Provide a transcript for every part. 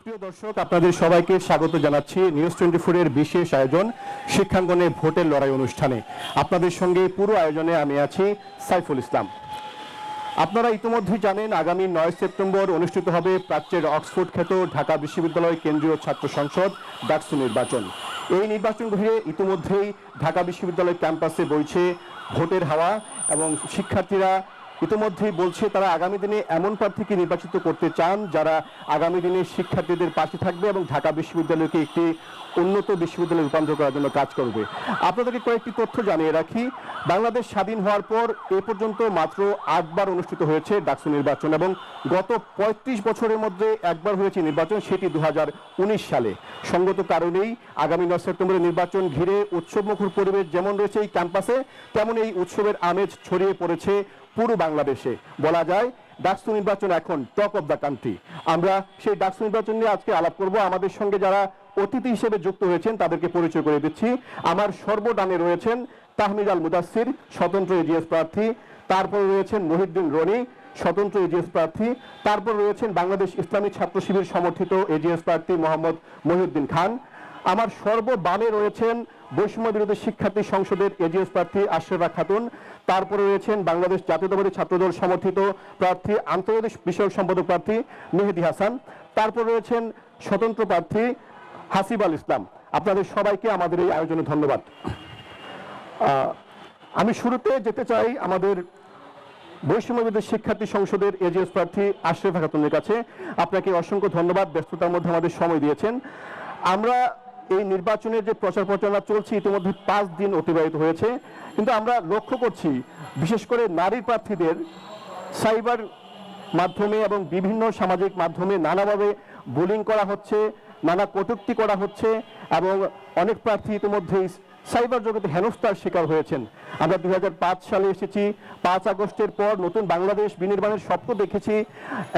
সুপ্রিয় দর্শক, আপনাদের সবাইকে স্বাগত জানাচ্ছি নিউজ 24 এর বিশেষ আয়োজন শিক্ষাঙ্গনে ভোটের লড়াই অনুষ্ঠানে। আপনাদের সঙ্গে পুরো আয়োজনে আমি আছি সাইফুল ইসলাম। আপনারা ইতিমধ্যেই জানেন, আগামী 9 সেপ্টেম্বর অনুষ্ঠিত হবে প্রাচ্যের অক্সফোর্ড খ্যাত ঢাকা বিশ্ববিদ্যালয় কেন্দ্রীয় ছাত্র সংসদ ডাকসু নির্বাচন। এই নির্বাচন ঘিরে ইতিমধ্যেই ঢাকা বিশ্ববিদ্যালয় ক্যাম্পাসে বইছে ভোটের হাওয়া এবং শিক্ষার্থীরা ইতিমধ্যেই বলছে তারা আগামী দিনে এমন প্রার্থীকে নির্বাচিত করতে চান যারা আগামী দিনে শিক্ষার্থীদের পাশে থাকবে এবং ঢাকা বিশ্ববিদ্যালয়কে একটি উন্নত বিশ্ববিদ্যালয়ে রূপান্তর করার জন্য কাজ করবে। আপনাদেরকে কয়েকটি তথ্য জানিয়ে রাখি। বাংলাদেশ স্বাধীন হওয়ার পর এ পর্যন্ত মাত্র 8 বার অনুষ্ঠিত হয়েছে ডাকসু নির্বাচন এবং গত 35 বছরের মধ্যে একবার হয়েছে নির্বাচন, সেটি 2019 সালে। সঙ্গত কারণেই আগামী 9 সেপ্টেম্বরের নির্বাচন ঘিরে উৎসবমুখর পরিবেশ যেমন রয়েছে এই ক্যাম্পাসে, তেমন এই উৎসবের আমেজ ছড়িয়ে পড়েছে পুরো বাংলাদেশে। বলা যায় ডাকসু নির্বাচন এখন টক অফ দ্য কান্ট্রি। আমরা সেই ডাকসু নির্বাচন নিয়ে আজকে আলাপ করব। আমাদের সঙ্গে যারা অতিথি হিসেবে যুক্ত হয়েছেন তাদেরকে পরিচয় করে দিচ্ছি। আমার সর্বডানে রয়েছেন তাহমিদ আল মুদাসসির, স্বতন্ত্র এজিএস প্রার্থী। তারপর রয়েছেন মহিউদ্দিন রনি, স্বতন্ত্র এজিএস প্রার্থী। তারপর রয়েছেন বাংলাদেশ ইসলামী ছাত্র শিবির সমর্থিত এজিএস প্রার্থী মোহাম্মদ মহিউদ্দিন খান। আমার সর্ববামে রয়েছেন বৈষম্য বিরোধী শিক্ষার্থী সংসদের এজিএস প্রার্থী আশরাফা খাতুন। তারপরে রয়েছেন বাংলাদেশ জাতীয়তাবাদী ছাত্রদল সমর্থিত প্রার্থী আন্তর্জাতিক বিষয়ক সম্পাদক প্রার্থী মেহেদী হাসান। তারপর রয়েছেন স্বতন্ত্র প্রার্থী হাসিব আল ইসলাম। আপনাদের সবাইকে আমাদের এই আয়োজনে ধন্যবাদ। আমি শুরুতে যেতে চাই আমাদের বৈষম্য বিরোধী শিক্ষার্থী সংসদের এজিএস প্রার্থী আশরাফা খাতুনের কাছে। আপনাকে অসংখ্য ধন্যবাদ, ব্যস্ততার মধ্যে আমাদের সময় দিয়েছেন। আমরা এই নির্বাচনের যে প্রচার প্রচারণা চলছে ইতিমধ্যে 5 দিন অতিবাহিত হয়েছে, কিন্তু আমরা লক্ষ্য করছি বিশেষ করে নারী প্রার্থীদের সাইবার মাধ্যমে এবং বিভিন্ন সামাজিক মাধ্যমে নানাভাবে বুলিং করা হচ্ছে, নানা কটূক্তি করা হচ্ছে এবং অনেক প্রার্থী ইতিমধ্যেই সাইবার জগতে হেনস্থার শিকার হয়েছেন। আমরা 2005 সালে এসেছি, 5 আগস্টের পর নতুন বাংলাদেশ বিনির্মাণের স্বপ্ন দেখেছি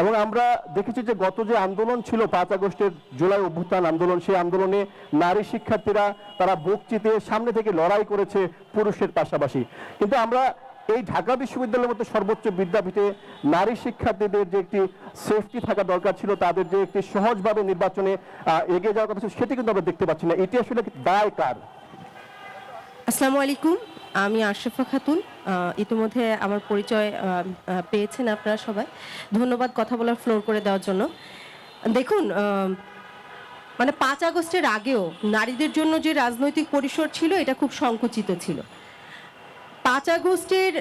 এবং আমরা দেখেছি যে গত যে আন্দোলন ছিল 5 আগস্টের জুলাই অভ্যুত্থান আন্দোলন, সেই আন্দোলনে নারী শিক্ষার্থীরা তারা বুক চিতিয়ে সামনে থেকে লড়াই করেছে পুরুষের পাশাপাশি। কিন্তু আমরা এই ঢাকা বিশ্ববিদ্যালয়ের মতো সর্বোচ্চ বিদ্যাপীঠে নারী শিক্ষার্থীদের যে একটি সেফটি থাকা দরকার ছিল, তাদের যে একটি সহজভাবে নির্বাচনে এগিয়ে যাওয়ার কথা ছিল, সেটি কিন্তু আমরা দেখতে পাচ্ছি না। এটি আসলে দায় কার? আসসালামু আলাইকুম, আমি আশরাফা খাতুন। ইতিমধ্যে আমার পরিচয় পেয়েছেন আপনারা সবাই। ধন্যবাদ কথা বলার ফ্লোর করে দেওয়ার জন্য। দেখুন, মানে 5 আগস্টের আগেও নারীদের জন্য যে রাজনৈতিক পরিসর ছিল এটা খুব সংকুচিত ছিল। 5 আগস্টের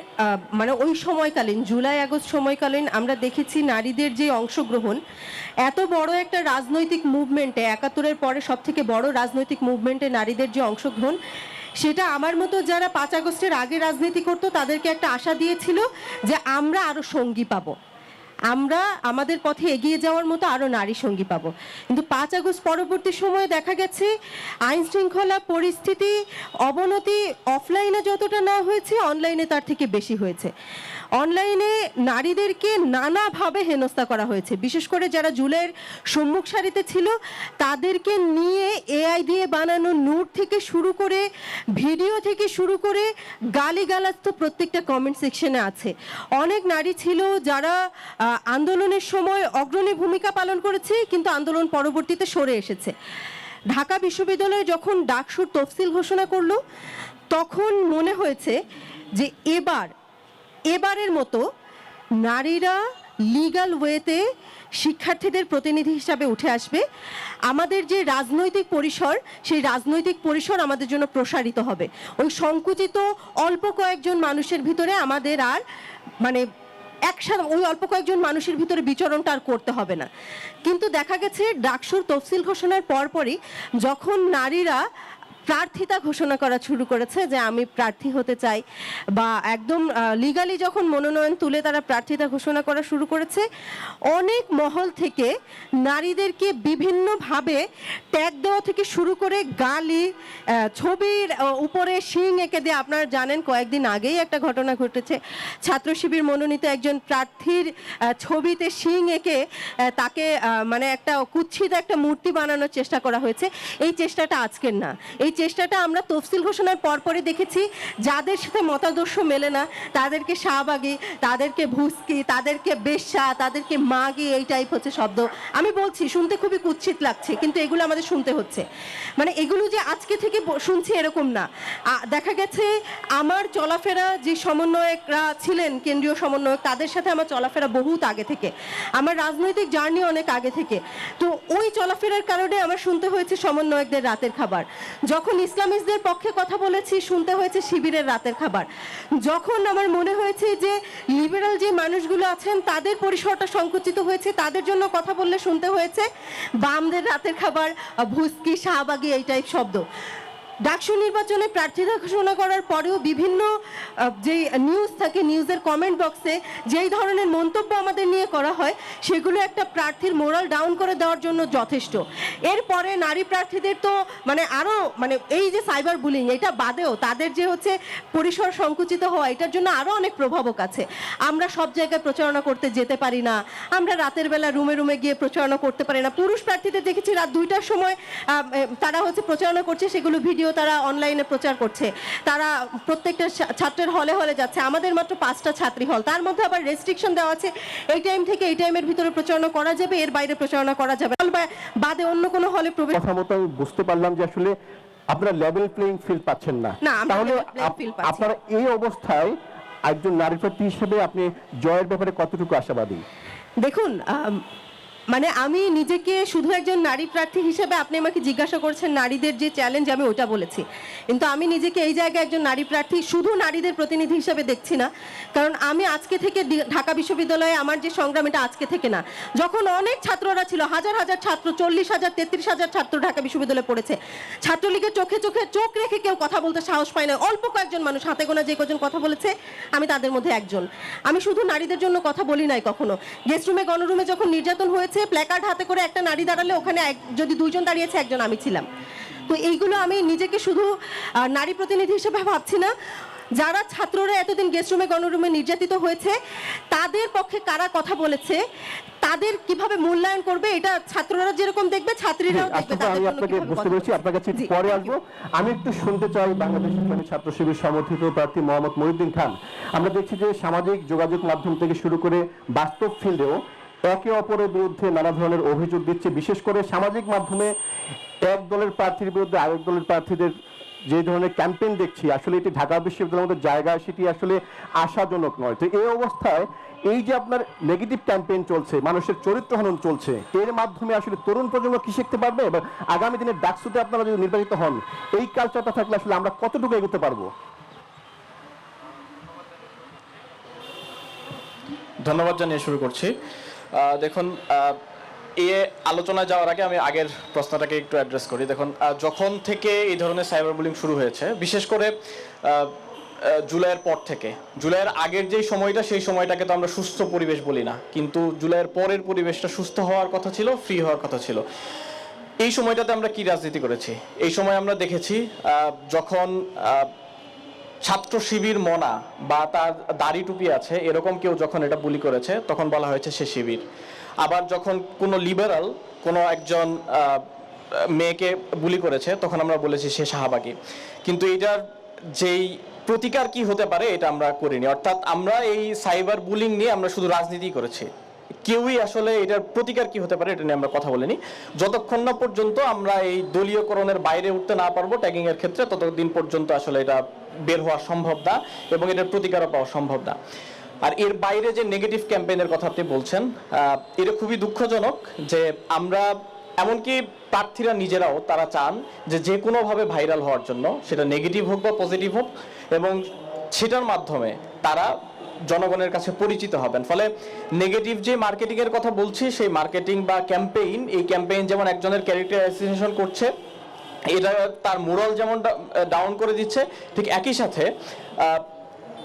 মানে ওই সময়কালীন জুলাই আগস্ট সময়কালীন আমরা দেখেছি নারীদের যে অংশগ্রহণ, এত বড় একটা রাজনৈতিক মুভমেন্টে, 71-এর পরে সব থেকে বড় রাজনৈতিক মুভমেন্টে নারীদের যে অংশগ্রহণ, সেটা আমার মতো যারা 5 আগস্টের আগে রাজনীতি করতো তাদেরকে একটা আশা দিয়েছিল যে আমরা আরও সঙ্গী পাবো, আমরা আমাদের পথে এগিয়ে যাওয়ার মতো আরও নারী সঙ্গী পাবো। কিন্তু 5 আগস্ট পরবর্তী সময়ে দেখা গেছে আইন শৃঙ্খলা পরিস্থিতি অবনতি অফলাইনে যতটা না হয়েছে, অনলাইনে তার থেকে বেশি হয়েছে। অনলাইনে নারীদেরকে নানাভাবে হেনস্থা করা হয়েছে। বিশেষ করে যারা জুলাইয়ের সম্মুখ সারিতে ছিল তাদেরকে নিয়ে এআই দিয়ে বানানো নোট থেকে শুরু করে ভিডিও থেকে শুরু করে গালিগালাজ তো প্রত্যেকটা কমেন্ট সেকশনে আছে। অনেক নারী ছিল যারা আন্দোলনের সময় অগ্রণী ভূমিকা পালন করেছে কিন্তু আন্দোলন পরবর্তীতে সরে এসেছে। ঢাকা বিশ্ববিদ্যালয় যখন ডাকসুর তফসিল ঘোষণা করলো তখন মনে হয়েছে যে এবারের মতো নারীরা লিগ্যাল ওয়েতে শিক্ষার্থীদের প্রতিনিধি হিসাবে উঠে আসবে। আমাদের যে রাজনৈতিক পরিসর, সেই রাজনৈতিক পরিসর আমাদের জন্য প্রসারিত হবে। ওই সংকুচিত অল্প কয়েকজন মানুষের ভিতরে আমাদের আর মানে একসাথে ওই অল্প কয়েকজন মানুষের ভিতরে বিচরণটা আর করতে হবে না। কিন্তু দেখা গেছে ডাকসুর তফসিল ঘোষণার পরপরই যখন নারীরা প্রার্থিতা ঘোষণা করা শুরু করেছে যে আমি প্রার্থী হতে চাই, বা একদম লিগালি যখন মনোনয়ন তুলে তারা প্রার্থিতা ঘোষণা করা শুরু করেছে, অনেক মহল থেকে নারীদেরকে বিভিন্নভাবে ট্যাগ দেওয়া থেকে শুরু করে গালি, ছবির উপরে শিং এঁকে দিয়ে, আপনারা জানেন কয়েকদিন আগেই একটা ঘটনা ঘটেছে, ছাত্র শিবির মনোনীত একজন প্রার্থীর ছবিতে শিং এঁকে তাকে মানে একটা কুৎসিত একটা মূর্তি বানানোর চেষ্টা করা হয়েছে। এই চেষ্টাটা আজকের না, এই চেষ্টাটা আমরা তফসিল ঘোষণার পরপরই দেখেছি। যাদের সাথে মতাদর্শ মেলে না তাদেরকে শাহবাগী, তাদেরকে ভুস্কি, তাদেরকে বেশ্যা, তাদেরকে মাগি, এই টাইপ হচ্ছে শব্দ। আমি বলছি শুনতে খুবই কুৎসিত লাগছে, কিন্তু এগুলো আমাদের শুনতে হচ্ছে। মানে এগুলো যে আজকে থেকে শুনছি এরকম না। দেখা গেছে আমার চলাফেরা যে সমন্বয়করা ছিলেন, কেন্দ্রীয় সমন্বয়ক, তাদের সাথে আমার চলাফেরা বহুত আগে থেকে, আমার রাজনৈতিক জার্নি অনেক আগে থেকে। তো ওই চলাফেরার কারণে আমার শুনতে হয়েছে সমন্বয়কদের রাতের খাবার। যখন ইসলামিস্টদের পক্ষে কথা বলেছি শুনতে হয়েছে শিবিরের রাতের খাবার। যখন আমার মনে হয়েছে যে লিবারাল যে মানুষগুলো আছেন তাদের পরিসরটা সংকুচিত হয়েছে, তাদের জন্য কথা বললে শুনতে হয়েছে বামদের রাতের খাবার, ভুস্কি, শাহবাগী, এই টাইপ শব্দ। ডাকসু নির্বাচনে প্রার্থীতা ঘোষণা করার পরেও বিভিন্ন যে নিউজ থাকে, নিউজের কমেন্ট বক্সে যেই ধরনের মন্তব্য আমাদের নিয়ে করা হয় সেগুলো একটা প্রার্থীর মোরাল ডাউন করে দেওয়ার জন্য যথেষ্ট। এরপরে নারী প্রার্থীদের তো মানে আরও মানে এই যে সাইবার বুলিং, এটা বাদেও তাদের যে হচ্ছে পরিসর সংকুচিত হওয়া, এটার জন্য আরও অনেক প্রভাবক আছে। আমরা সব জায়গায় প্রচারণা করতে যেতে পারি না, আমরা রাতের বেলা রুমে রুমে গিয়ে প্রচারণা করতে পারি না। পুরুষ প্রার্থীদের দেখেছি রাত 2টার সময় তারা হচ্ছে প্রচারণা করছে, সেগুলো ভিডিও তারা অনলাইনে প্রচার করছে। তারা প্রত্যেকটা ছাত্রের হলে হলে যাচ্ছে। আমাদের মাত্র 5টা ছাত্রী হল, তার মধ্যে আবার রেস্ট্রিকশন দেওয়া আছে, এই টাইম থেকে এই টাইমের ভিতরে প্রচারণা করা যাবে, এর বাইরে প্রচারণা করা যাবে বাদে অন্য কোনো হলে প্রবেশ। কথা মতো আমি বুঝতে পারলাম যে আসলে আপনারা লেভেল প্লেইং ফিল্ড পাচ্ছেন না। তাহলে আপনারা এই অবস্থায় একজন নারী প্রার্থী হিসেবে আপনি জয়ের ব্যাপারে কতটুকু আশাবাদী? দেখুন, মানে আমি নিজেকে শুধু একজন নারী প্রার্থী হিসেবে, আপনি আমাকে জিজ্ঞাসা করছেন নারীদের যে চ্যালেঞ্জ, আমি ওটা বলেছি। কিন্তু আমি নিজেকে এই জায়গায় একজন নারী প্রার্থী শুধু নারীদের প্রতিনিধি হিসেবে দেখছি না। কারণ আমি আজকে থেকে ঢাকা বিশ্ববিদ্যালয়ে আমার যে সংগ্রাম, এটা আজকে থেকে না। যখন অনেক ছাত্ররা ছিল, হাজার হাজার ছাত্র, 40,000 33,000 ছাত্র ঢাকা বিশ্ববিদ্যালয়ে পড়েছে, ছাত্রলীগের চোখে চোখে চোখ রেখে কেউ কথা বলতে সাহস পায় না। অল্প কয়েকজন মানুষ, হাতে গোনা যে কজন কথা বলেছে, আমি তাদের মধ্যে একজন। আমি শুধু নারীদের জন্য কথা বলি নাই কখনো। গেস্ট রুমে, গণরুমে যখন নির্যাতন হয়েছে, প্ল্যাকার্ড হাতে করে একটা নারী দাঁড়ালে ওখানে যদি 2 জন দাঁড়িয়েছে, একজন আমি ছিলাম। তো এইগুলো আমি নিজেকে শুধু নারী প্রতিনিধি হিসেবে ভাবছি না। যারা ছাত্ররা এতদিন গেস্ট রুমে, গণরুমে নির্যাতিত হয়েছে, তাদের পক্ষে কারা কথা বলেছে, তাদের কিভাবে মূল্যায়ন করবে, এটা ছাত্ররা যেরকম দেখবে ছাত্রীরাও দেখবে। আমি আপনাকে বুঝতে পেরেছি, আপনার কাছে পরে আসবো। আমি একটু শুনতে চাই বাংলাদেশ ইসলামী ছাত্র শিবির সমর্থিত প্রার্থী মোহাম্মদ মহিউদ্দিন খান। আমরা দেখছি যে সামাজিক যোগাযোগ মাধ্যম থেকে শুরু করে বাস্তব ফিল্ডেও একে অপরের বিরুদ্ধে নানা ধরনের অভিযোগ দিচ্ছে। বিশেষ করে সামাজিক মাধ্যমে এক দলের প্রার্থীর বিরুদ্ধে আরেক দলের প্রার্থীদের যে ধরনের ক্যাম্পেইন দেখছি, আসলে এটি ঢাকা বিশ্ববিদ্যালয়ের মধ্যে জায়গা, সেটি আসলে আশাজনক নয়। তো এই অবস্থায় এই যে আপনার নেগেটিভ ক্যাম্পেইন চলছে, মানুষের চরিত্র হনন চলছে, এর মাধ্যমে আসলে তরুণ প্রজন্ম কি শিখতে পারবে? এবং আগামী দিনে ডাকসুতে আপনারা যদি নির্বাচিত হন, এই কালচারটা থাকলে আসলে আমরা কতটুকু এগোতে পারবো? ধন্যবাদ জানিয়ে শুরু করছি। দেখুন, এই আলোচনায় যাওয়ার আগে আমি আগের প্রশ্নটাকে একটু অ্যাড্রেস করি। দেখুন, যখন থেকে এই ধরনের সাইবার বুলিং শুরু হয়েছে, বিশেষ করে জুলাইয়ের পর থেকে, জুলাইয়ের আগের যেই সময়টা, সেই সময়টাকে তো আমরা সুস্থ পরিবেশ বলি না, কিন্তু জুলাইয়ের পরের পরিবেশটা সুস্থ হওয়ার কথা ছিল, ফ্রি হওয়ার কথা ছিল। এই সময়টাতে আমরা কি রাজনীতি করেছি? এই সময় আমরা দেখেছি যখন ছাত্র শিবির মনা বা তার দাড়ি টুপি আছে এরকম কেউ যখন এটা বুলি করেছে, তখন বলা হয়েছে সে শিবির। আবার যখন কোনো লিবারাল কোনো একজন মেয়েকে বুলি করেছে, তখন আমরা বলেছি সে শাহবাগী। কিন্তু এটার যেই প্রতিকার কি হতে পারে, এটা আমরা করিনি। অর্থাৎ আমরা এই সাইবার বুলিং নিয়ে আমরা শুধু রাজনীতি করেছি, কেউই আসলে এটার প্রতিকার কি হতে পারে এটা নিয়ে আমরা কথা বলিনি। যতক্ষণ না পর্যন্ত আমরা এই দলীয়করণের বাইরে উঠতে না পারবো ট্যাগিং এর ক্ষেত্রে, ততদিন পর্যন্ত আসলে এটা বের হওয়া সম্ভব না এবং এটার প্রতিকারও পাওয়া সম্ভব না। আর এর বাইরে যে নেগেটিভ ক্যাম্পেইনের কথা আপনি বলছেন, এটা খুবই দুঃখজনক যে আমরা, এমনকি প্রার্থীরা নিজেরাও তারা চান যে কোনোভাবে ভাইরাল হওয়ার জন্য, সেটা নেগেটিভ হোক বা পজিটিভ হোক, এবং সেটার মাধ্যমে তারা জনগণের কাছে পরিচিত হবেন। ফলে নেগেটিভ যে মার্কেটিং এর কথা বলছি, সেই মার্কেটিং বা ক্যাম্পেইন, এই ক্যাম্পেইন যেমন একজনের ক্যারেক্টার অ্যাসোসিয়েশন করছে, এটা তার মোরাল যেমন ডাউন করে দিচ্ছে, ঠিক একই সাথে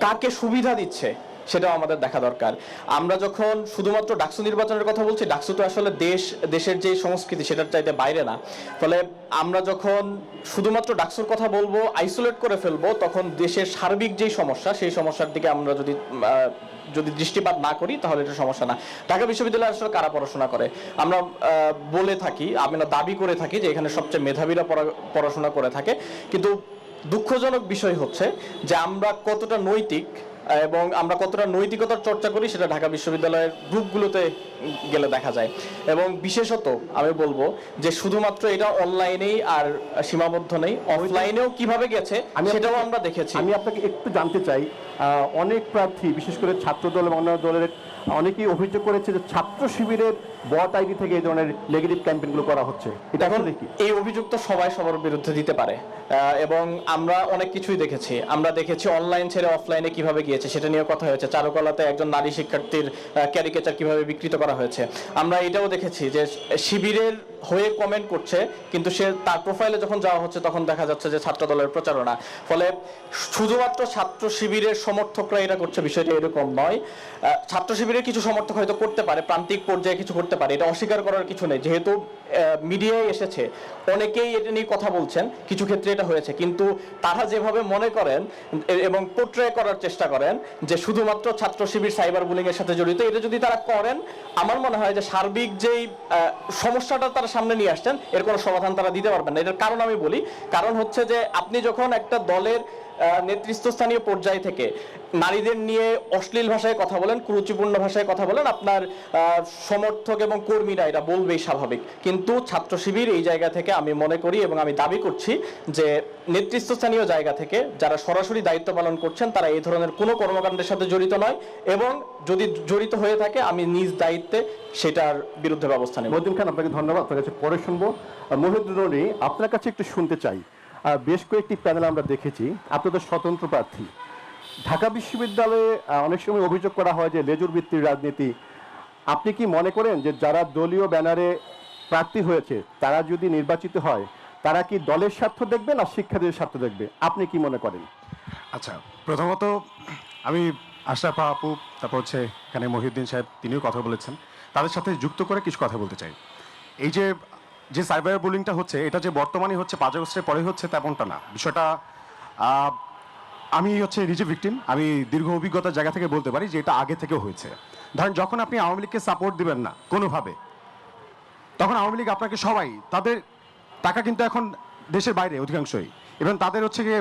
কাকে সুবিধা দিচ্ছে সেটাও আমাদের দেখা দরকার। আমরা যখন শুধুমাত্র ডাকসু নির্বাচনের কথা বলছি, ডাকসু তো আসলে দেশের যে সংস্কৃতি সেটার চাইতে বাইরে না। ফলে আমরা যখন শুধুমাত্র ডাকসুর কথা বলবো, আইসোলেট করে ফেলবো, তখন দেশের সার্বিক যেই সমস্যা সেই সমস্যার দিকে আমরা যদি দৃষ্টিপাত না করি তাহলে এটা সমস্যা না। ঢাকা বিশ্ববিদ্যালয়ে আসলে কারা পড়াশোনা করে? আমরা বলে থাকি, আমরা দাবি করে থাকি যে এখানে সবচেয়ে মেধাবীরা পড়াশোনা করে থাকে, কিন্তু দুঃখজনক বিষয় হচ্ছে যে আমরা কতটা নৈতিক এবং আমরা কতটা নৈতিকতার চর্চা করি সেটা ঢাকা বিশ্ববিদ্যালয়ের গ্রুপগুলোতে গেলে দেখা যায়। এবং বিশেষত আমি বলবো যে শুধুমাত্র এটা অনলাইনেই আর সীমাবদ্ধ নেই, অফলাইনেও কিভাবে গেছে সেটাও আমরা দেখেছি। আমি আপনাকে একটু জানতে চাই, অনেক প্রার্থী বিশেষ করে ছাত্র দল এবং অন্যান্য দলের অনেকেই অভিযোগ করেছে যে ছাত্র শিবিরের বট আইডি থেকে এই ধরনের নেগেটিভ ক্যাম্পেইনগুলো করা হচ্ছে। এটা এখন দেখি এই অভিযোগ তো সবাই সবার বিরুদ্ধে দিতে পারে, এবং আমরা অনেক কিছুই দেখেছি। আমরা দেখেছি অনলাইন ছেড়ে অফলাইনে কিভাবে গিয়েছে, সেটা নিয়ে কথা হয়েছে। চারুকলাতে একজন নারী শিক্ষার্থীর ক্যারিকেচার কিভাবে বিকৃত করা হয়েছে। আমরা এটাও দেখেছি যে শিবিরের হয়ে কমেন্ট করছে, কিন্তু সে তার প্রোফাইলে যখন যাওয়া হচ্ছে তখন দেখা যাচ্ছে যে ছাত্র দলের প্রচারণা। ফলে শুধুমাত্র ছাত্র শিবিরের সমর্থকরা এটা করছে, বিষয়টা এরকম নয়। ছাত্র শিবিরের কিছু সমর্থক হয়তো করতে পারে, প্রান্তিক পর্যায়ে কিছু করতে পারে, এটা অস্বীকার করার কিছু নেই। যেহেতু মিডিয়ায় এসেছে, অনেকেই এটা নিয়ে কথা বলছেন, কিছু ক্ষেত্রে এটা হয়েছে, কিন্তু তারা যেভাবে মনে করেন এবং পোর্ট্রে করার চেষ্টা করেন যে শুধুমাত্র ছাত্র শিবির সাইবার বুলিং এর সাথে জড়িত, এটা যদি তারা করেন, আমার মনে হয় যে সার্বিক যেই সমস্যাটা তারা সামনে নিয়ে আসছেন এর কোনো সমাধান তারা দিতে পারবেন না। এটার কারণ আমি বলি, কারণ হচ্ছে যে আপনি যখন একটা দলের নেতৃত্বস্থানীয় পর্যায় থেকে নারীদের নিয়ে অশ্লীল ভাষায় কথা বলেন, কুরুচিপূর্ণ ভাষায় কথা বলেন, আপনার সমর্থক এবং কর্মীরা এটা বলবেই স্বাভাবিক। কিন্তু ছাত্র শিবির এই জায়গা থেকে আমি মনে করি এবং আমি দাবি করছি যে নেতৃত্বস্থানীয় জায়গা থেকে যারা সরাসরি দায়িত্ব পালন করছেন তারা এই ধরনের কোনো কর্মকাণ্ডের সাথে জড়িত নয়, এবং যদি জড়িত হয়ে থাকে আমি নিজ দায়িত্বে সেটার বিরুদ্ধে ব্যবস্থা নেব। মহিউদ্দিন খান, আপনাকে ধন্যবাদ। আপনার কাছে পরে শুনবো। মহিউদ্দিন রনি, আপনার কাছে একটু শুনতে চাই। বেশ কয়েকটি প্যানেল আমরা দেখেছি, আপনি তো স্বতন্ত্র প্রার্থী। ঢাকা বিশ্ববিদ্যালয়ে অনেক সময় অভিযোগ করা হয় যে লেজুর ভিত্তির রাজনীতি। আপনি কি মনে করেন যে যারা দলীয় ব্যানারে প্রার্থী হয়েছে তারা যদি নির্বাচিত হয় তারা কি দলের স্বার্থ দেখবে না শিক্ষার্থীদের স্বার্থ দেখবে? আপনি কি মনে করেন? আচ্ছা, প্রথমত আমি আশরাফ আপু, তারপর হচ্ছে এখানে মহিউদ্দিন সাহেব, তিনিও কথা বলেছেন, তাদের সাথে যুক্ত করে কিছু কথা বলতে চাই। এই যে সাইবার বুলিংটা হচ্ছে, এটা যে বর্তমানে হচ্ছে 5 আগস্টের পরে হচ্ছে তেমনটা না। বিষয়টা আমি হচ্ছে নিজে ভিকটিম, আমি দীর্ঘ অভিজ্ঞতার জায়গা থেকে বলতে পারি যে এটা আগে থেকেও হয়েছে। ধরেন যখন আপনি আওয়ামী লীগকে সাপোর্ট দিবেন না কোনোভাবে, তখন আওয়ামী লীগ আপনাকে সবাই, তাদের টাকা কিন্তু এখন দেশের বাইরে অধিকাংশই, এবং তাদের হচ্ছে গিয়ে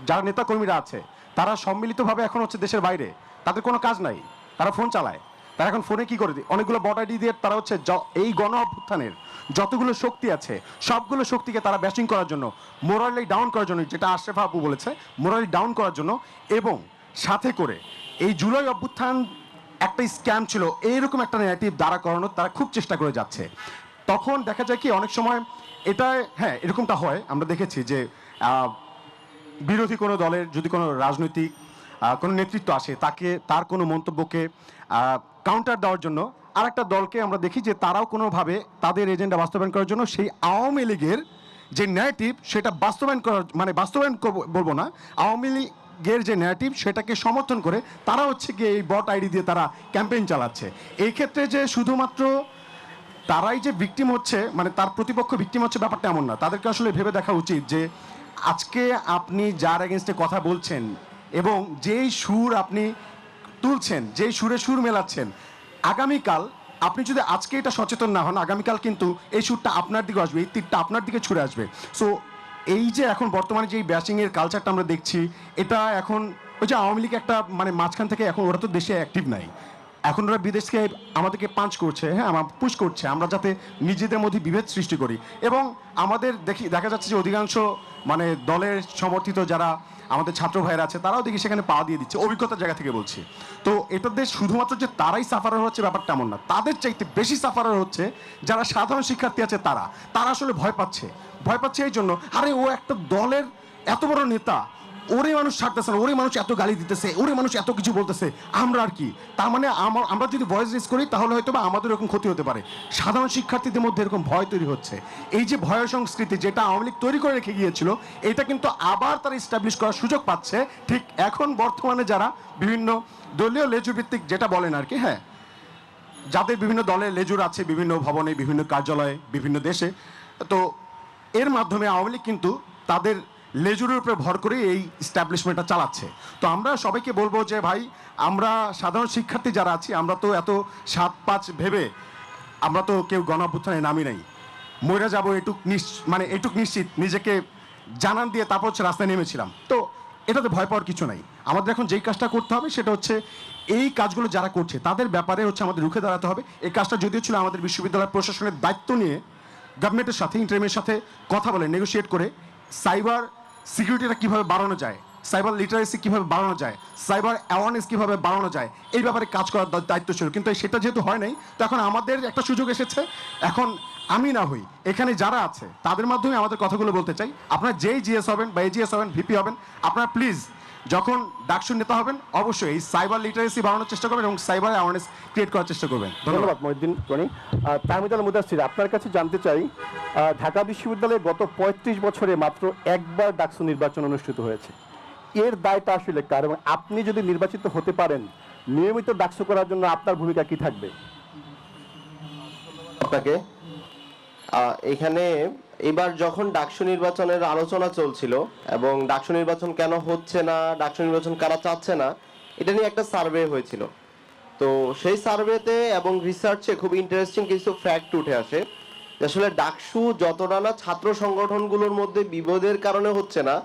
যারা নেতাকর্মীরা আছে তারা সম্মিলিতভাবে এখন হচ্ছে দেশের বাইরে, তাদের কোনো কাজ নাই, তারা ফোন চালায়। তারা এখন ফোনে কি করে দিই, অনেকগুলো বট আইডি দিয়ে তারা হচ্ছে এই গণ অভ্যুত্থানের যতগুলো শক্তি আছে সবগুলো শক্তিকে তারা ব্যাশিং করার জন্য, মোরালি ডাউন করার জন্য, যেটা আশরাফ আপু বলেছে, মোরালি ডাউন করার জন্য, এবং সাথে করে এই জুলাই অভ্যুত্থান একটা স্ক্যাম ছিল এইরকম একটা ন্যারেটিভ দাঁড়া করানোর তারা খুব চেষ্টা করে যাচ্ছে। তখন দেখা যায় কি অনেক সময় এটা, হ্যাঁ এরকমটা হয়, আমরা দেখেছি যে বিরোধী কোনো দলের যদি কোনো রাজনৈতিক কোনো নেতৃত্ব আসে, তার কোনো মন্তব্যকে কাউন্টার দেওয়ার জন্য আরেকটা দলকে আমরা দেখি যে তারাও কোনোভাবে তাদের এজেন্ডা বাস্তবায়ন করার জন্য সেই আওয়ামী লীগের যে ন্যারেটিভ সেটা বাস্তবায়ন করার, মানে বাস্তবায়ন বলবো না, আওয়ামী লীগের যে ন্যারেটিভ সেটাকে সমর্থন করে তারা হচ্ছে গিয়ে এই বট আইডি দিয়ে তারা ক্যাম্পেইন চালাচ্ছে। এই ক্ষেত্রে যে শুধুমাত্র তারাই যে ভিকটিম হচ্ছে, মানে তার প্রতিপক্ষ ভিকটিম হচ্ছে, ব্যাপারটা এমন না। তাদেরকে আসলে ভেবে দেখা উচিত যে আজকে আপনি যার এগেনস্টে কথা বলছেন এবং যেই সুর আপনি তুলছেন, যেই সুরে সুর মেলাচ্ছেন, আগামীকাল আপনি যদি আজকে এটা সচেতন না হন, আগামীকাল কিন্তু এই সুরটা আপনার দিকে আসবে, এই তীরটা আপনার দিকে ছুড়ে আসবে। সো এই যে এখন বর্তমানে যে ব্যাশিংয়ের কালচারটা আমরা দেখছি, এটা এখন ওই যে আওয়ামী লীগ একটা মানে মাঝখান থেকে এখন ওরা তো দেশে অ্যাক্টিভ নাই, এখন ওরা বিদেশকে আমাদেরকে পাঞ্চ করছে, হ্যাঁ আমার পুশ করছে, আমরা যাতে নিজেদের মধ্যে বিভেদ সৃষ্টি করি। এবং আমাদের দেখা যাচ্ছে যে অধিকাংশ মানে দলের সমর্থিত যারা আমাদের ছাত্র ভাইয়েরা আছে তারাও দেখি সেখানে পা দিয়ে দিচ্ছে, অভিজ্ঞতার জায়গা থেকে বলছি। তো এটাতে শুধুমাত্র যে তারাই সাফারার হচ্ছে ব্যাপারটা এমন না, তাদের চাইতে বেশি সাফারার হচ্ছে যারা সাধারণ শিক্ষার্থী আছে, তারা আসলে ভয় পাচ্ছে এই জন্য, আরে ও একটা দলের এত বড় নেতা, ও ওরে মানুষ ছাড়তেছে না, ওরে মানুষ এত গালি দিতেছে, ওরে মানুষ এত কিছু বলতেছে, আমরা আর কি? তার মানে আমরা যদি ভয়েস রেজ করি তাহলে হয়তো বা আমাদের এরকম ক্ষতি হতে পারে। সাধারণ শিক্ষার্থীদের মধ্যে এরকম ভয় তৈরি হচ্ছে। এই যে ভয় সংস্কৃতি যেটা আওয়ামী লীগ তৈরি করে রেখে গিয়েছিল, এটা কিন্তু আবার তারা ইস্টাবলিশ করার সুযোগ পাচ্ছে। ঠিক এখন বর্তমানে যারা বিভিন্ন দলীয় লেজু ভিত্তিক যেটা বলেন আর কি, হ্যাঁ, যাদের বিভিন্ন দলের লেজুর আছে বিভিন্ন ভবনে, বিভিন্ন কার্যালয়ে, বিভিন্ন দেশে, তো এর মাধ্যমে আওয়ামী লীগ কিন্তু তাদের লেজুরের উপরে ভর করে এই স্ট্যাবলিশমেন্টটা চালাচ্ছে। তো আমরা সবাইকে বলবো যে ভাই, আমরা সাধারণ শিক্ষার্থী যারা আছি, আমরা তো এত 7-5 ভেবে আমরা তো কেউ গণঅভ্যুত্থানে নামি নাই। মইরা যাবো এটুক এটুক নিশ্চিত নিজেকে জানান দিয়ে তারপর হচ্ছে রাস্তায় নেমেছিলাম। তো এটাতে ভয় পাওয়ার কিছু নাই। আমাদের এখন যেই কাজটা করতে হবে সেটা হচ্ছে এই কাজগুলো যারা করছে তাদের ব্যাপারে হচ্ছে আমাদের রুখে দাঁড়াতে হবে। এই কাজটা যদিও ছিল আমাদের বিশ্ববিদ্যালয় প্রশাসনের দায়িত্ব নিয়ে গভর্নমেন্টের সাথে ইন্টারিমের সাথে কথা বলে নেগোশিয়েট করে সাইবার সিকিউরিটিটা কীভাবে বাড়ানো যায়, সাইবার লিটারেসি কীভাবে বাড়ানো যায়, সাইবার অ্যাওয়ারনেস কীভাবে বাড়ানো যায়, এই ব্যাপারে কাজ করার দায়িত্ব ছিল। কিন্তু সেটা যেহেতু হয় নাই, তো এখন আমাদের একটা সুযোগ এসেছে। এখন আমি না হই, এখানে যারা আছে তাদের মাধ্যমে আমাদের কথাগুলো বলতে চাই। আপনারা যেই জিএস হবেন বা এজিএস হবেন, ভিপি হবেন, আপনারা প্লিজ যখন ডাকসুর নেতা হবেন অবশ্যই এই সাইবার লিটারেসি বাড়ানোর চেষ্টা করবেন এবং সাইবার অ্যাওয়ারনেস ক্রিয়েট করার চেষ্টা করবেন। ধন্যবাদ মহিউদ্দিন রনি। তাহমিদ আল মুদাসসির, আপনার কাছে জানতে চাই, ঢাকা বিশ্ববিদ্যালয়ে গত 35 বছরে মাত্র একবার ডাকসু নির্বাচন অনুষ্ঠিত হয়েছে। এর দায়টা আসলে কার, এবং আপনি যদি নির্বাচিত হতে পারেন নিয়মিত ডাকসু করার জন্য আপনার ভূমিকা কি থাকবে? আপনাকে এখানে এবার যখন ডাকসু নির্বাচনের আলোচনা চলছিল এবং ডাকসু নির্বাচন কেন হচ্ছে না, ডাকসু নির্বাচন কারা চাচ্ছে না, এটা নিয়ে একটা সার্ভে হয়েছিল। তো সেই সার্ভেতে এবং রিসার্চে খুব ইন্টারেস্টিং কিছু ফ্যাক্ট উঠে আসে যে আসলে ডাকসু যতটা না ছাত্র সংগঠনগুলোর মধ্যে বিভেদের কারণে হচ্ছে না,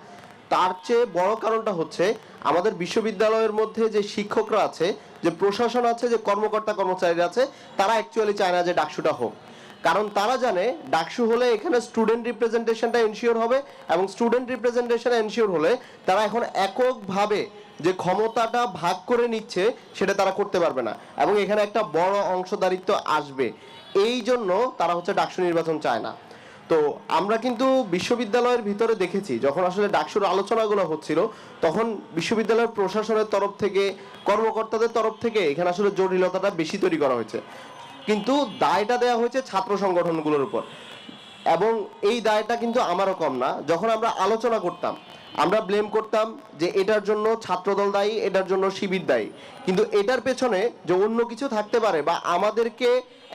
তার চেয়ে বড় কারণটা হচ্ছে আমাদের বিশ্ববিদ্যালয়ের মধ্যে যে শিক্ষকরা আছে, যে প্রশাসন আছে, যে কর্মকর্তা কর্মচারীরা আছে, তারা অ্যাকচুয়ালি চায় না যে ডাকসুটা হোক। কারণ তারা জানে ডাকসু হলে এখানে স্টুডেন্ট রিপ্রেজেন্টেশনটা এনশিওর হবে এবং স্টুডেন্ট রিপ্রেজেন্টেশন এনশিওর হলে তারা এখন এককভাবে যে ক্ষমতাটা ভাগ করে নিচ্ছে সেটা তারা করতে পারবে না এবং এখানে একটা বড় অংশদারিত্ব আসবে। এই জন্য তারা হচ্ছে ডাকসু নির্বাচন চায় না। তো আমরা কিন্তু বিশ্ববিদ্যালয়ের ভিতরে দেখেছি যখন আসলে ডাকসুর আলোচনাগুলো হচ্ছিল তখন বিশ্ববিদ্যালয়ের প্রশাসনের তরফ থেকে, কর্মকর্তাদের তরফ থেকে এখানে আসলে জটিলতাটা বেশি তৈরি করা হয়েছে, কিন্তু দায়টা দেওয়া হয়েছে ছাত্র সংগঠনগুলোর উপর। এবং এই দায়টা কিন্তু আমারও কম না। যখন আমরা আলোচনা করতাম আমরা ব্লেম করতাম যে এটার জন্য ছাত্রদল দায়ী, এটার জন্য শিবির দায়ী, কিন্তু এটার পেছনে যে অন্য কিছু থাকতে পারে বা আমাদেরকে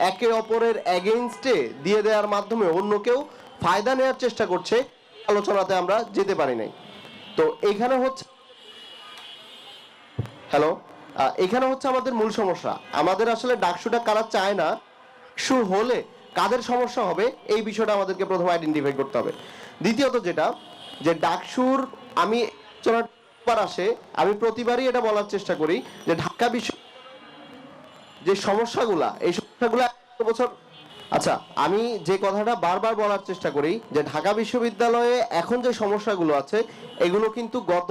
একে অপরের এগেইনস্টে দিয়ে দেওয়ার মাধ্যমে অন্য কেউ ফায়দা নেওয়ার চেষ্টা করছে, আলোচনাতে আমরা যেতে পারি নাই। তো এখানে হচ্ছে এখানে হচ্ছে আমাদের মূল সমস্যা। আমাদের আসলে ডাকসুটা কারা চায় না, ডাকসু হলে কাদের সমস্যা হবে এই বিষয়টা আমাদেরকে প্রথমে আইডেন্টিফাই করতে হবে। দ্বিতীয়ত যেটা, যে ডাকসুর আমি আসে আমি প্রতিবারই এটা বলার চেষ্টা করি যে ঢাকা বিশ্ব যে সমস্যাগুলা, এই সমস্যাগুলা বছর, আচ্ছা আমি যে কথাটা বারবার বলার চেষ্টা করি যে ঢাকা বিশ্ববিদ্যালয়ে এখন যে সমস্যাগুলো আছে এগুলো কিন্তু গত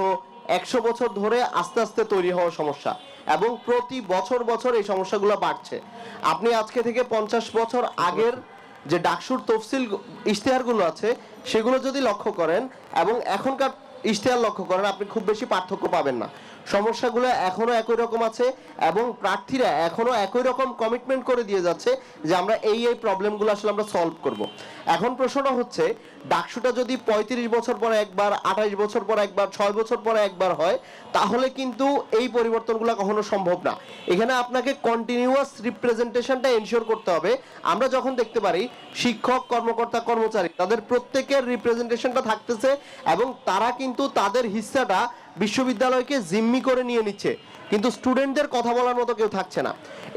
100 বছর ধরে আস্তে আস্তে তৈরি হওয়া সমস্যা এবং প্রতি বছর বছর এই সমস্যাগুলো বাড়ছে। আপনি আজকে থেকে 50 বছর আগের যে ডাকসুর তফসিল ইশতেহারগুলো আছে সেগুলো যদি লক্ষ্য করেন এবং এখনকার ইশতেহার লক্ষ্য করেন, আপনি খুব বেশি পার্থক্য পাবেন না। সমস্যাগুলো এখনো একই রকম আছে এবং প্রার্থীরা এখনো একই রকম কমিটমেন্ট করে দিয়ে যাচ্ছে যে আমরা এই প্রবলেমগুলো আসলে আমরা সলভ করব। এখন প্রশ্নটা হচ্ছে ডাকসুটা যদি 35 বছর পরে একবার, 28 বছর পরে একবার, 6 বছর পরে একবার হয় তাহলে কিন্তু এই পরিবর্তনগুলো কখনো সম্ভব না। এখানে আপনাকে কন্টিনিউয়াস রিপ্রেজেন্টেশনটা এনশিওর করতে হবে। আমরা যখন দেখতে পারি শিক্ষক, কর্মকর্তা, কর্মচারী তাদের প্রত্যেকের রিপ্রেজেন্টেশনটা থাকতেছে এবং তারা কিন্তু তাদের হিস্সাটা বিশ্ববিদ্যালয়কে জিম্মি করে নিয়ে নিচ্ছে, কিন্তু স্টুডেন্টদের কথা বলার মতো কেউ থাকছে না।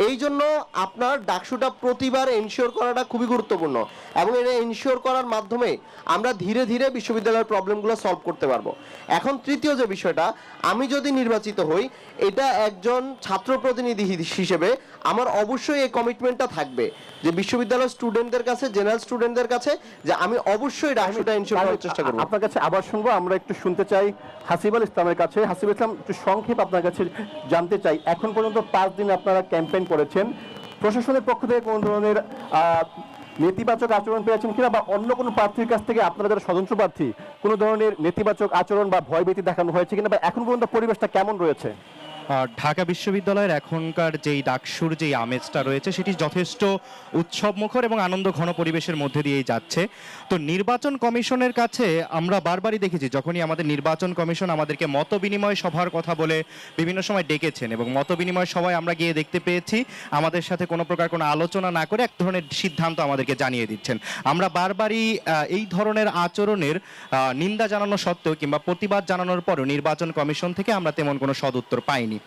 এই জন্য আপনার ডাকসুটা প্রতিবার এনশিওর করাটা খুবই গুরুত্বপূর্ণ এবং এটা এনশিওর করার মাধ্যমে আমরা ধীরে ধীরে বিশ্ববিদ্যালয়ের প্রবলেমগুলো সলভ করতে পারবো। এখন তৃতীয় যে বিষয়টা, আমি যদি নির্বাচিত হই, এটা একজন ছাত্র প্রতিনিধি হিসেবে আমার অবশ্যই এই কমিটমেন্টটা থাকবে যে বিশ্ববিদ্যালয়ের স্টুডেন্টদের কাছে, জেনারেল স্টুডেন্টদের কাছে, যে আমি অবশ্যই ডাকসুটা এনশিওর করার চেষ্টা করব। আপনার কাছে আবার শুনবো, আমরা একটু শুনতে চাই হাসিবুল ইসলামের কাছে। হাসিবুল ইসলাম, একটু সংক্ষেপ আপনার কাছে জানতে চাই, এখন পর্যন্ত 5 দিন আপনারা ক্যাম্পেইন করেছেন, প্রশাসনের পক্ষ থেকে কোন ধরনের নেতিবাচক আচরণ পেয়েছেন কিনা, বা অন্য কোনো প্রার্থীর কাছ থেকে আপনারা যারা স্বতন্ত্র প্রার্থী কোনো ধরনের নেতিবাচক আচরণ বা ভয়ভীতি দেখানো হয়েছে কিনা, বা এখন পর্যন্ত পরিবেশটা কেমন রয়েছে? ঢাকা বিশ্ববিদ্যালয়ের এখনকার যেই ডাকসুর যেই আমেজটা রয়েছে সেটি যথেষ্ট উৎসবমুখর এবং আনন্দ ঘন পরিবেশের মধ্যে দিয়েই যাচ্ছে। তো নির্বাচন কমিশনের কাছে আমরা বারবারই দেখেছি, যখনই আমাদের নির্বাচন কমিশন আমাদেরকে মত বিনিময় সভার কথা বলে বিভিন্ন সময় ডেকেছেন এবং মত বিনিময় সভায় আমরা গিয়ে দেখতে পেয়েছি আমাদের সাথে কোনো প্রকার কোনো আলোচনা না করে এক ধরনের সিদ্ধান্ত আমাদেরকে জানিয়ে দিচ্ছেন। আমরা বারবারই এই ধরনের আচরণের নিন্দা জানানো সত্ত্বেও কিংবা প্রতিবাদ জানানোর পরও নির্বাচন কমিশন থেকে আমরা তেমন কোনো সদুত্তর পাইনি।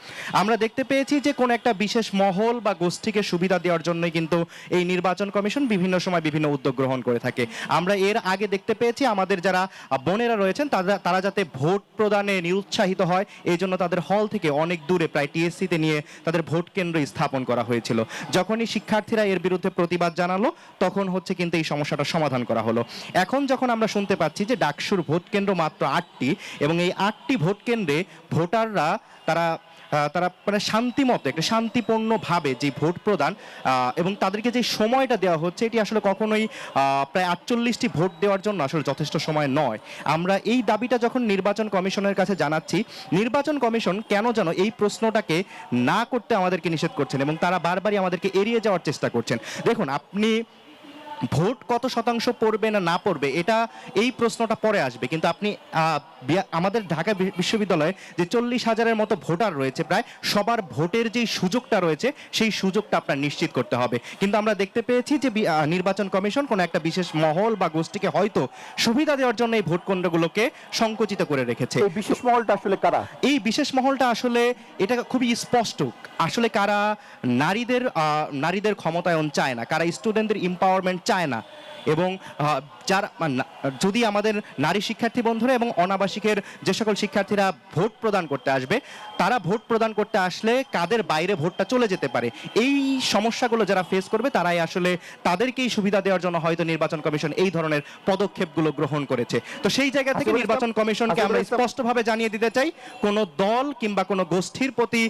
আমরা দেখতে পেয়েছি যে কোন একটা বিশেষ মহল বা গোষ্ঠীকে সুবিধা দেওয়ার জন্যই কিন্তু এই নির্বাচন কমিশন বিভিন্ন সময় বিভিন্ন উদ্যোগ গ্রহণ করে থাকে। আমরা এর আগে দেখতে পেয়েছি আমাদের যারা বোনেরা রয়েছেন তারা যাতে ভোট প্রদানে নিরুৎসাহিত হয় এই জন্য তাদের হল থেকে অনেক দূরে প্রায় টিএসসিতে নিয়ে তাদের ভোট কেন্দ্র স্থাপন করা হয়েছিল। যখনই শিক্ষার্থীরা এর বিরুদ্ধে প্রতিবাদ জানালো তখন হচ্ছে কিন্তু এই সমস্যাটা সমাধান করা হলো। এখন যখন আমরা শুনতে পাচ্ছি যে ডাকসুর ভোট কেন্দ্র মাত্র 8টি এবং এই 8টি ভোট কেন্দ্রে ভোটাররা তারা মানে শান্তিমতো একটা শান্তিপূর্ণভাবে যে ভোট প্রদান এবং তাদেরকে যে সময়টা দেওয়া হচ্ছে এটি আসলে কখনোই প্রায় 48টি ভোট দেওয়ার জন্য আসলে যথেষ্ট সময় নয়। আমরা এই দাবিটা যখন নির্বাচন কমিশনের কাছে জানাচ্ছি, নির্বাচন কমিশন কেন যেন এই প্রশ্নটাকে না করতে আমাদেরকে নিষেধ করছেন এবং তারা বারবারই আমাদেরকে এড়িয়ে যাওয়ার চেষ্টা করছেন। দেখুন, আপনি ভোট কত শতাংশ পড়বে না না পড়বে এটা এই প্রশ্নটা পরে আসবে, কিন্তু আপনি আমাদের ঢাকা বিশ্ববিদ্যালয়ে যে 40,000-এর মতো ভোটার রয়েছে প্রায় সবার ভোটের যে সুযোগটা রয়েছে সেই সুযোগটা আপনার নিশ্চিত করতে হবে। কিন্তু আমরা দেখতে পেয়েছি যে নির্বাচন কমিশন কোনো একটা বিশেষ মহল বা গোষ্ঠীকে হয়তো সুবিধা দেওয়ার জন্য এই ভোট কেন্দ্রগুলোকে সংকুচিত করে রেখেছে। এই বিশেষ মহলটা আসলে কারা? এই বিশেষ মহলটা আসলে এটা খুবই স্পষ্ট, আসলে কারা নারীদের ক্ষমতায়ন চায় না, কারা স্টুডেন্টদের এম্পাওয়ারমেন্ট চায় না এবং যারা যদি আমাদের নারী শিক্ষার্থী বন্ধুরা এবং অনাবাসিকের যে সকল শিক্ষার্থীরা ভোট প্রদান করতে আসবে তারা ভোট প্রদান করতে আসলে কাদের বাইরে ভোটটা চলে যেতে পারে এই সমস্যাগুলো যারা ফেস করবে তারাই আসলে তাদেরকেই সুবিধা দেওয়ার জন্য হয়তো নির্বাচন কমিশন এই ধরনের পদক্ষেপগুলো গ্রহণ করেছে। তো সেই জায়গা থেকে নির্বাচন কমিশনকে আমরা স্পষ্টভাবে জানিয়ে দিতে চাই, কোনো দল কিংবা কোনো গোষ্ঠীর প্রতি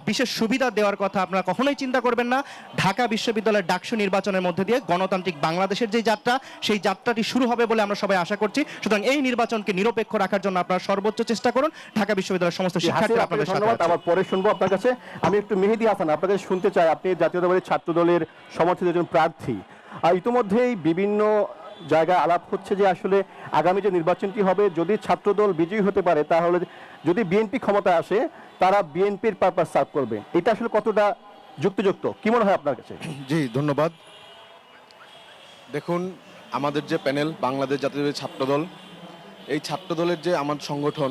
বিশেষ সুবিধা দেওয়ার কথা আপনারা কখনোই চিন্তা করবেন না। ঢাকা বিশ্ববিদ্যালয়ের ডাকসু নির্বাচনের মধ্যে দিয়ে গণতান্ত্রিক বাংলাদেশের যে যাত্রা সেই যাত্রাটি শুরু হবে বলে আমরা সবাই আশা করছি। সুতরাং এই নির্বাচনকে নিরপেক্ষ রাখার জন্য আপনারা সর্বোচ্চ চেষ্টা করুন। ঢাকা বিশ্ববিদ্যালয়ের সমস্ত শিক্ষার্থীরা আপনাদের সাথে আছে। আবার পরে শুনবো আপনার কাছে। আমি একটু মেহেদী হাসান আপনাদের শুনতে চাই, আপনি জাতীয়তাবাদী ছাত্র দলের সমর্থিত একজন প্রার্থী। আর ইতিমধ্যেই বিভিন্ন জায়গায় আলাপ হচ্ছে যে আসলে আগামী যে নির্বাচনটি হবে যদি ছাত্রদল বিজয়ী হতে পারে তাহলে যদি বিএনপি ক্ষমতায় আসে তারা বিএনপির পারপাস সার্ভ করবে। এটা আসলে কতটা যুক্তিযুক্ত কি মনে হয় আপনার কাছে? জি ধন্যবাদ। দেখুন, আমাদের যে প্যানেল বাংলাদেশ জাতীয়তাবাদী ছাত্রদল, এই ছাত্রদলের যে আমার সংগঠন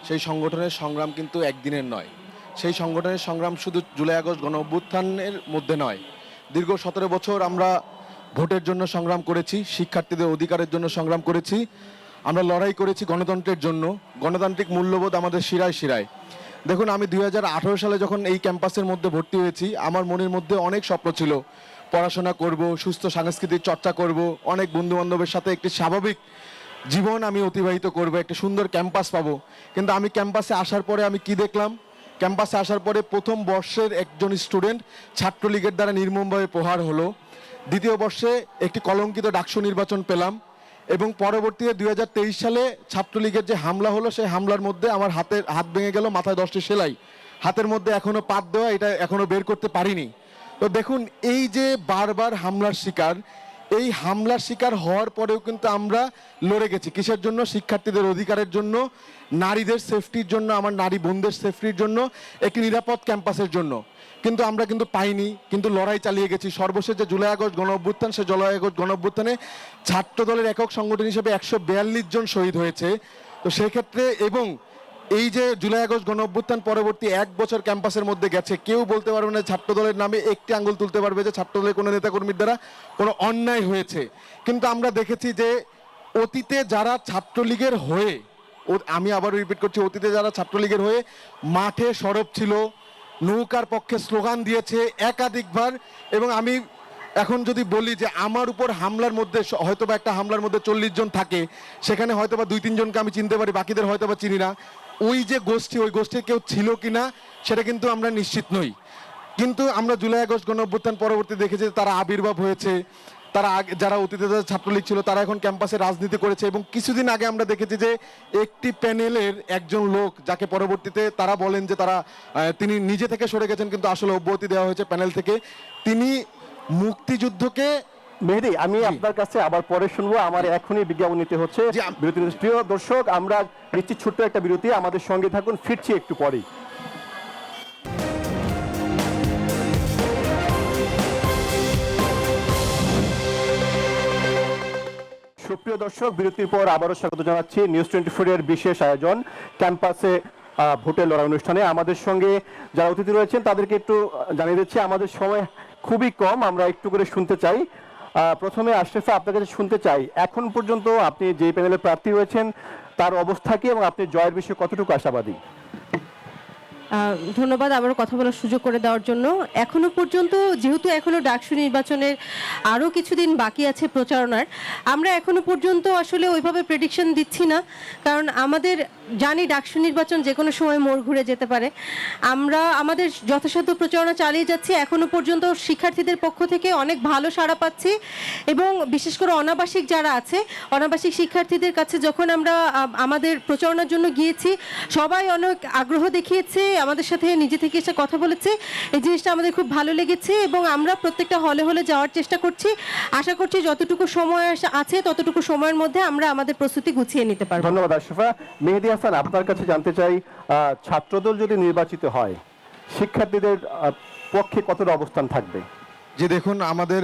সেই সংগঠনের সংগ্রাম কিন্তু একদিনের নয়। সেই সংগঠনের সংগ্রাম শুধু জুলাই আগস্ট গণ অভ্যুত্থানের মধ্যে নয়, দীর্ঘ 17 বছর আমরা ভোটের জন্য সংগ্রাম করেছি, শিক্ষার্থীদের অধিকারের জন্য সংগ্রাম করেছি, আমরা লড়াই করেছি গণতন্ত্রের জন্য। গণতান্ত্রিক মূল্যবোধ আমাদের শিরায় শিরায়। দেখুন, আমি 2018 সালে যখন এই ক্যাম্পাসের মধ্যে ভর্তি হয়েছি আমার মনের মধ্যে অনেক স্বপ্ন ছিল, পড়াশোনা করব, সুস্থ সাংস্কৃতিক চর্চা করব, অনেক বন্ধু বান্ধবের সাথে একটি স্বাভাবিক জীবন আমি অতিবাহিত করব, একটা সুন্দর ক্যাম্পাস পাবো। কিন্তু আমি ক্যাম্পাসে আসার পরে আমি কি দেখলাম? ক্যাম্পাসে আসার পরে প্রথম বর্ষের একজন স্টুডেন্ট ছাত্রলীগের দ্বারা নির্মমভাবে প্রহার হলো। দ্বিতীয় বর্ষে একটি কলঙ্কিত ডাকসু নির্বাচন পেলাম এবং পরবর্তীতে 2023 সালে ছাত্রলীগের যে হামলা হলো সেই হামলার মধ্যে আমার হাত ভেঙে গেল, মাথায় 10টি সেলাই, হাতের মধ্যে এখনো পাত দেওয়া, এটা এখনো বের করতে পারিনি। তো দেখুন, এই যে বারবার হামলার শিকার, এই হামলার শিকার হওয়ার পরেও কিন্তু আমরা লড়ে গেছি কিসের জন্য? শিক্ষার্থীদের অধিকারের জন্য, নারীদের সেফটির জন্য, আমার নারী বোনদের সেফটির জন্য, একটি নিরাপদ ক্যাম্পাসের জন্য। কিন্তু আমরা কিন্তু পাইনি, কিন্তু লড়াই চালিয়ে গেছি। সর্বশেষ যে জুলাই আগস্ট গণ অভ্যুত্থান, সে জুলাই আগস্ট গণ অভ্যুত্থানে ছাত্রদলের একক সংগঠন হিসেবে 142 জন শহীদ হয়েছে। তো সেক্ষেত্রে এবং এই যে জুলাই আগস্ট গণ অভ্যুত্থান পরবর্তী 1 বছর ক্যাম্পাসের মধ্যে গেছে, কেউ বলতে পারবে না ছাত্রদলের নামে একটি আঙ্গুল তুলতে পারবে যে ছাত্রদলের কোনো নেতাকর্মীর দ্বারা কোনো অন্যায় হয়েছে। কিন্তু আমরা দেখেছি যে অতীতে যারা ছাত্রলীগের হয়ে, আমি আবারও রিপিট করছি, অতীতে যারা ছাত্রলীগের হয়ে মাঠে সরব ছিল, নৌকার পক্ষে স্লোগান দিয়েছে একাধিকবার। এবং আমি এখন যদি বলি যে আমার উপর হামলার মধ্যে হয়তোবা একটা হামলার মধ্যে 40 জন থাকে, সেখানে হয়তোবা 2-3 জনকে আমি চিনতে পারি, বাকিদের হয়তোবা চিনি না। ওই যে গোষ্ঠী, ওই গোষ্ঠীর কেউ ছিল কিনা সেটা কিন্তু আমরা নিশ্চিত নই। কিন্তু আমরা জুলাই আগস্ট গণ অভ্যুত্থান পরবর্তী দেখেছি তারা আবির্ভাব হয়েছে, তারা আগে যারা অতীতে যারা ছাত্রলীগ ছিল তারা এখন ক্যাম্পাসে রাজনীতি করেছে, এবং কিছুদিন আগে আমরা দেখেছি যে একটি প্যানেলের একজন লোক যাকে পরবর্তীতে তারা বলেন যে তিনি নিজে থেকে সরে গেছেন, কিন্তু আসলে অব্যাহতি দেওয়া হয়েছে প্যানেল থেকে। তিনি মুক্তিযুদ্ধকে মেহেদী, আমি আপনার কাছে আবার পরে শুনবো, আমার এখনই বিজ্ঞাপন নিতে হচ্ছে। জি, বিরতি নিতে- প্রিয় দর্শক, আমরা নিচ্ছি ছোট্ট একটা বিরতি, আমাদের সঙ্গে থাকুন, ফিরছি একটু পরেই। সুপ্রিয় দর্শক, বিরতির পর আবারও স্বাগত জানাচ্ছি নিউজ 24 এর বিশেষ আয়োজন ক্যাম্পাসে ভোটের লড়াই অনুষ্ঠানে। আমাদের সঙ্গে যারা অতিথি রয়েছেন তাদেরকে একটু জানিয়ে দিচ্ছি, আমাদের সময় খুবই কম, আমরা একটু করে শুনতে চাই। প্রথমে আশরাফা, আপনার কাছে শুনতে চাই, এখন পর্যন্ত আপনি যে প্যানেলে প্রার্থী হয়েছেন তার অবস্থা কি এবং আপনি জয়ের বিষয়ে কতটুকু আশাবাদী? ধন্যবাদ আবারও কথা বলার সুযোগ করে দেওয়ার জন্য। এখনো পর্যন্ত যেহেতু এখনো ডাকসু নির্বাচনের আরও কিছুদিন বাকি আছে প্রচারণার, আমরা এখনো পর্যন্ত আসলে ওইভাবে প্রেডিকশন দিচ্ছি না, কারণ আমাদের জানি ডাকসু নির্বাচন যে কোনো সময় মোড় ঘুরে যেতে পারে। আমরা আমাদের যথাসাধ্য প্রচারণা চালিয়ে যাচ্ছি। এখনো পর্যন্ত শিক্ষার্থীদের পক্ষ থেকে অনেক ভালো সাড়া পাচ্ছি, এবং বিশেষ করে অনাবাসিক যারা আছে, অনাবাসিক শিক্ষার্থীদের কাছে যখন আমরা আমাদের প্রচারণার জন্য গিয়েছি, সবাই অনেক আগ্রহ দেখিয়েছে, আমাদের সাথে নিজে থেকে এসে কথা বলেছে। এই জিনিসটা আমাদের খুব ভালো লেগেছে, এবং আমরা প্রত্যেকটা হলে হলে যাওয়ার চেষ্টা করছি। আশা করছি যতটুকু সময় আছে ততটুকু সময়ের মধ্যে আমরা আমাদের প্রস্তুতি গুছিয়ে নিতে পারবো। ধন্যবাদ আশরাফা। মেহেদী হাসান, আপনার কাছে জানতে চাই, ছাত্রদল যদি নির্বাচিত হয় শিক্ষার্থীদের পক্ষে কতটা অবস্থান থাকবে? যে দেখুন, আমাদের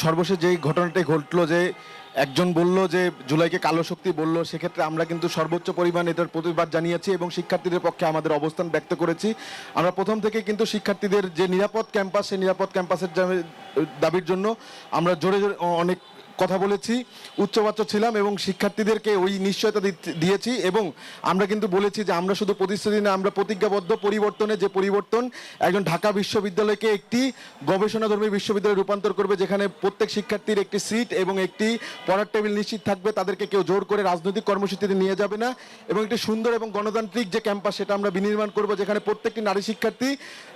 সর্বশেষ যেই ঘটনাটি ঘটলো, যে একজন বলল যে জুলাইকে কালো শক্তি বলল, সেক্ষেত্রে আমরা কিন্তু সর্বোচ্চ পরিমাণ এটার প্রতিবাদ জানিয়েছি এবং শিক্ষার্থীদের পক্ষে আমাদের অবস্থান ব্যক্ত করেছি। আমরা প্রথম থেকে কিন্তু শিক্ষার্থীদের যে নিরাপদ ক্যাম্পাস, সেই নিরাপদ ক্যাম্পাসের দাবির জন্য আমরা জোরে জোরে অনেক কথা বলেছি, উচ্চবাচ্য ছিলাম এবং শিক্ষার্থীদেরকে ওই নিশ্চয়তা দিয়েছি। এবং আমরা কিন্তু বলেছি যে আমরা শুধু প্রতিশ্রুতি না, আমরা প্রতিজ্ঞাবদ্ধ পরিবর্তনে, যে পরিবর্তন একজন ঢাকা বিশ্ববিদ্যালয়কে একটি গবেষণাধর্মী বিশ্ববিদ্যালয়ে রূপান্তর করবে, যেখানে প্রত্যেক শিক্ষার্থীর একটি সিট এবং একটি পড়ার টেবিল নিশ্চিত থাকবে, তাদেরকে কেউ জোর করে রাজনৈতিক কর্মসূচিতে নিয়ে যাবে না, এবং একটি সুন্দর এবং গণতান্ত্রিক যে ক্যাম্পাস সেটা আমরা বিনির্মাণ করব, যেখানে প্রত্যেকটি নারী শিক্ষার্থী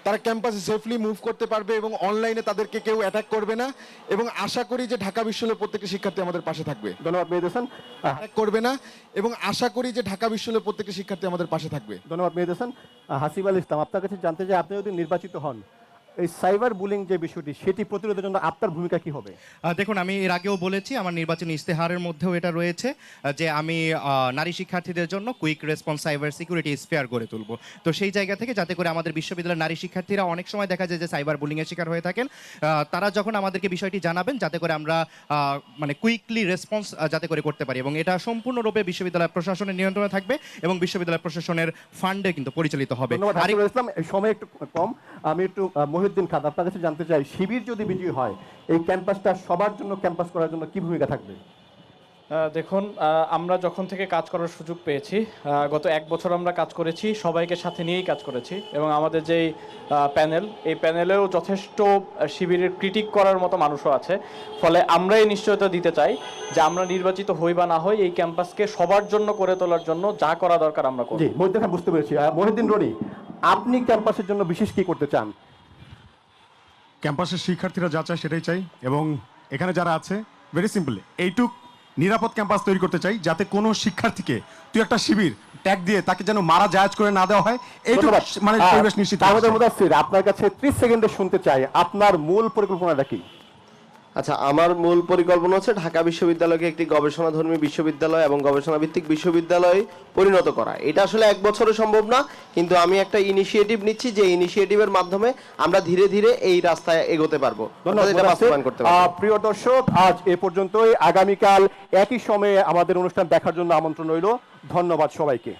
তারা ক্যাম্পাসে সেফলি মুভ করতে পারবে এবং অনলাইনে তাদেরকে কেউ অ্যাটাক করবে না। এবং আশা করি যে ঢাকা বিশ্ববিদ্যালয়ের প্রত্যেকটি শিক্ষার্থী আমাদের পাশে থাকবে, ধন্যবাদ মেহেদী হাসান। অ্যাটাক করবে না, এবং আশা করি যে ঢাকা বিশ্ববিদ্যালয়ের প্রত্যেকটি শিক্ষার্থী আমাদের পাশে থাকবে। ধন্যবাদ মেহেদী হাসান। হাসিব আল ইসলাম, আপনার কাছে জানতে চাই, আপনি যদি নির্বাচিত হন, এই সাইবার বুলিং যে বিষয়টি সেটি প্রতিরোধের জন্য আপনার ভূমিকা কি হবে? দেখুন, আমি এর আগেও বলেছি, আমার নির্বাচনী ইস্তেহারের মধ্যেও এটা রয়েছে যে আমি নারী শিক্ষার্থীদের জন্য quick response cyber security spare গড়ে তুলব। তো সেই জায়গা থেকে যাতে করে আমাদের বিশ্ববিদ্যালয়ের নারী শিক্ষার্থীরা অনেক সময় দেখা যায় যে সাইবার বুলিংয়ের শিকার হয়ে থাকেন, তারা যখন আমাদেরকে বিষয়টি জানাবেন যাতে করে আমরা মানে কুইকলি রেসপন্স যাতে করে করতে পারি, এবং এটা সম্পূর্ণরূপে বিশ্ববিদ্যালয় প্রশাসনের নিয়ন্ত্রণে থাকবে এবং বিশ্ববিদ্যালয় প্রশাসনের ফান্ডে কিন্তু পরিচালিত হবে। ধন্যবাদ হাসিব আল ইসলাম। এই সময় একটু কম, আমি একটু মহিউদ্দিন খান, আপনার কাছে জানতে চাই, শিবির যদি বিজয়ী হয় এই ক্যাম্পাসটা সবার জন্য ক্যাম্পাস করার জন্য কি ভূমিকা থাকবে? দেখুন, আমরা যখন থেকে কাজ করার সুযোগ পেয়েছি, গত 1 বছর আমরা কাজ করেছি, সবাইকে সাথে নিয়েই কাজ করেছি, এবং আমাদের যেই প্যানেল, এই প্যানেলেও যথেষ্ট শিবিরের ক্রিটিক করার মতো মানুষও আছে। ফলে আমরা এই নিশ্চয়তা দিতে চাই যে আমরা নির্বাচিত হই বা না হই, এই ক্যাম্পাসকে সবার জন্য করে তোলার জন্য যা করা দরকার আমরা করব। জি, মহিউদ্দিন খান, বুঝতে পেরেছি। মহিউদ্দিন রনি, আপনি ক্যাম্পাসের জন্য বিশেষ কি করতে চান? ক্যাম্পাসের শিক্ষার্থীরা যা চায় সেটাই চাই, এবং এখানে যারা আছে ভেরি সিম্পল এইটুক নিরাপদ ক্যাম্পাস তৈরি করতে চাই, যাতে কোনো শিক্ষার্থীকে তুই একটা শিবির ট্যাগ দিয়ে তাকে যেন মারা জায়েজ করে না দেওয়া হয়, এইটুকু মানে পরিবেশ নিশ্চিত। আপনার কাছে 30 সেকেন্ডে শুনতে চাই, আপনার মূল পরিকল্পনাটা কি? আচ্ছা, আমার মূল পরিকল্পনা হচ্ছে ঢাকা বিশ্ববিদ্যালয়কে একটি গবেষণাধর্মী বিশ্ববিদ্যালয় এবং গবেষণা ভিত্তিক বিশ্ববিদ্যালয়ে পরিণত করা। এটা আসলে 1 বছরে সম্ভব না, কিন্তু আমি একটা ইনিশিয়েটিভ নিচ্ছি, যে ইনিশিয়েটিভের মাধ্যমে আমরা ধীরে ধীরে এই রাস্তায় এগোতে পারবো, এটা বাস্তবায়ন করতে পারবো। প্রিয় দর্শক, আজ এ পর্যন্তই। আগামীকাল একই সময়ে আমাদের অনুষ্ঠান দেখার জন্য আমন্ত্রণ রইল। ধন্যবাদ সবাইকে।